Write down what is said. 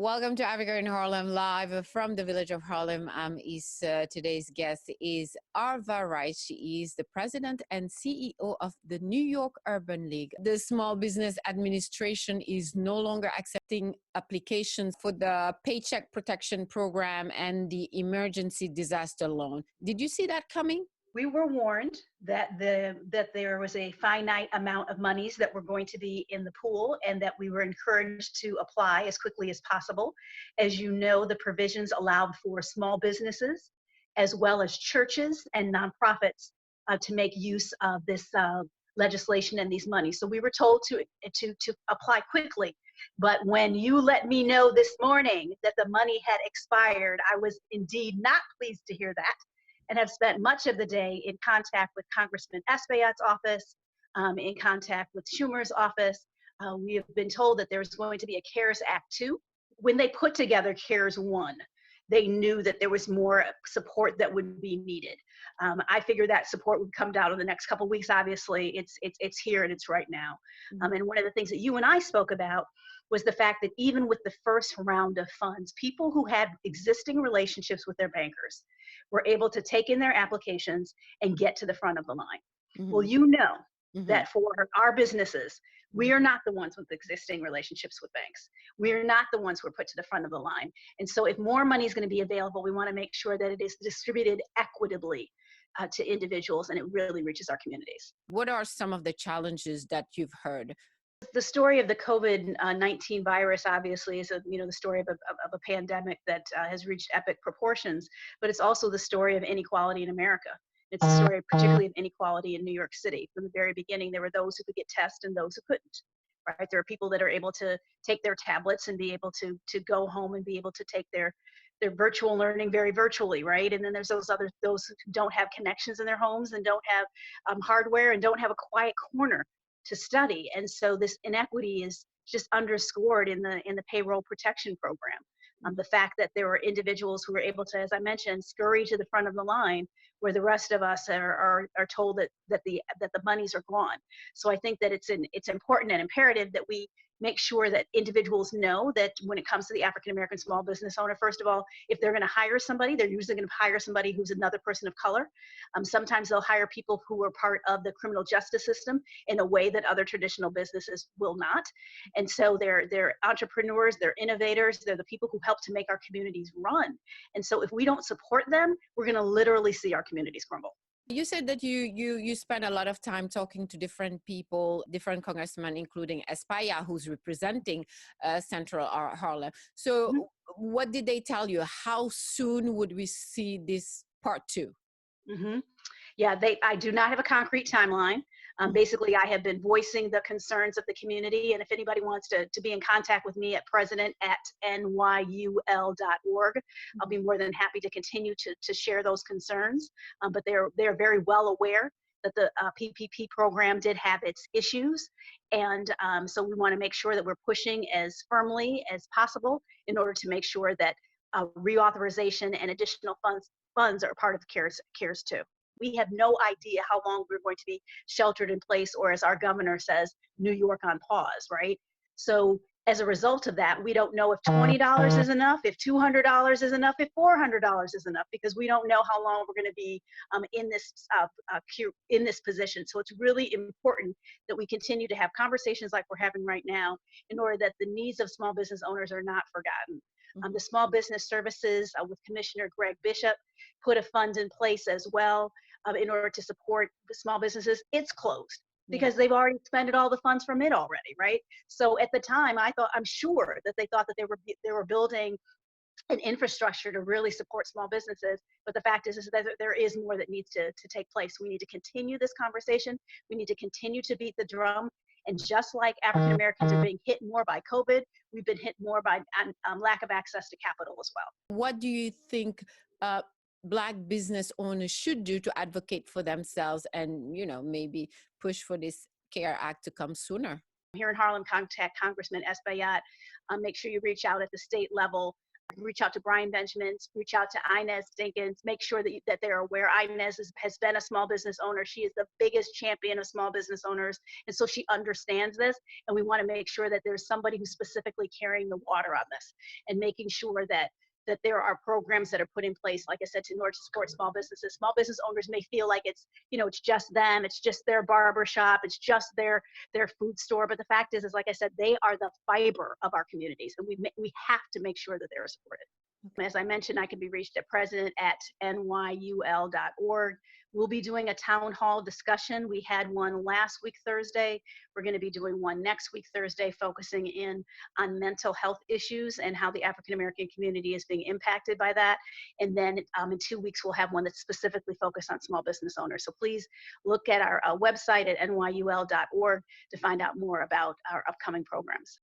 Welcome to Africa in Harlem, live from the village of Harlem. Today's guest is Arva Rice. She is the president and CEO of the New York Urban League. The Small Business Administration is no longer accepting applications for the Paycheck Protection Program and the Emergency Disaster Loan. Did you see that coming? We were warned that there was a finite amount of monies that were going to be in the pool, and that we were encouraged to apply as quickly as possible. As you know, the provisions allowed for small businesses as well as churches and nonprofits to make use of this legislation and these monies. So we were told to apply quickly. But when you let me know this morning that the money had expired, I was indeed not pleased to hear that, and have spent much of the day in contact with Congressman Espaillat's office, in contact with Schumer's office. We have been told that there's going to be a CARES Act 2. When they put together CARES 1, they knew that there was more support that would be needed. I figured that support would come down in the next couple of weeks. Obviously, it's here and it's right now. And one of the things that you and I spoke about was the fact that even with the first round of funds, people who had existing relationships with their bankers were able to take in their applications and get to the front of the line. Well, you know that for our businesses, we are not the ones with existing relationships with banks. We are not the ones who are put to the front of the line. And so if more money is going to be available, we want to make sure that it is distributed equitably to individuals and it really reaches our communities. What are some of the challenges that you've heard? The story of the COVID-19 virus obviously is the story of a pandemic that has reached epic proportions, but it's also the story of inequality in America. It's a story particularly of inequality in New York City. From the very beginning, there were those who could get tests and those who couldn't. Right? There are people that are able to take their tablets and be able to go home and be able to take their virtual learning very virtually, right? And then there's those who don't have connections in their homes and don't have hardware and don't have a quiet corner to study. And so this inequity is just underscored in the payroll protection program. The fact that there were individuals who were able to, as I mentioned, scurry to the front of the line where the rest of us are told that the monies are gone. So I think that it's important and imperative that we make sure that individuals know that when it comes to the African American small business owner, first of all, if they're going to hire somebody, they're usually going to hire somebody who's another person of color. Sometimes they'll hire people who are part of the criminal justice system in a way that other traditional businesses will not. And so they're entrepreneurs, they're innovators, they're the people who help to make our communities run. And so if we don't support them, we're going to literally see our communities crumble. You said that you spend a lot of time talking to different people, different congressmen, including Espaillat, who's representing Central Harlem. So what did they tell you? How soon would we see this part 2? Yeah, I do not have a concrete timeline. Basically, I have been voicing the concerns of the community, and if anybody wants to be in contact with me at president@nyul.org, I'll be more than happy to continue to share those concerns. But they're very well aware that the PPP program did have its issues, and so we want to make sure that we're pushing as firmly as possible in order to make sure that reauthorization and additional funds are part of CARES 2. We have no idea how long we're going to be sheltered in place, or as our governor says, New York on pause, right? So as a result of that, we don't know if $20 is enough, if $200 is enough, if $400 is enough, because we don't know how long we're going to be in this position. So it's really important that we continue to have conversations like we're having right now in order that the needs of small business owners are not forgotten. The Small Business Services with Commissioner Greg Bishop put a fund in place as well in order to support the small businesses. It's closed because they've already spent all the funds from it already, right? So at the time, I'm sure that they thought that they were building an infrastructure to really support small businesses. But the fact is that there is more that needs to take place. We need to continue this conversation. We need to continue to beat the drum. And just like African Americans are being hit more by COVID, we've been hit more by lack of access to capital as well. What do you think Black business owners should do to advocate for themselves and, maybe push for this CARE Act to come sooner? Here in Harlem, contact Congressman Espaillat. Make sure you reach out at the state level reach out to Brian Benjamin, reach out to Inez Dinkins, make sure that they're aware. Inez has been a small business owner. She is the biggest champion of small business owners. And so she understands this. And we want to make sure that there's somebody who's specifically carrying the water on this and making sure that there are programs that are put in place, like I said, in order to support small businesses. Small business owners may feel like it's, it's just them, it's just their barber shop, it's just their food store. But the fact is like I said, they are the fiber of our communities, and we have to make sure that they're supported. As I mentioned, I can be reached at president@nyul.org. We'll be doing a town hall discussion. We had one last week, Thursday. We're going to be doing one next week, Thursday, focusing in on mental health issues and how the African American community is being impacted by that. And then in 2 weeks, we'll have one that's specifically focused on small business owners. So please look at our website at nyul.org to find out more about our upcoming programs.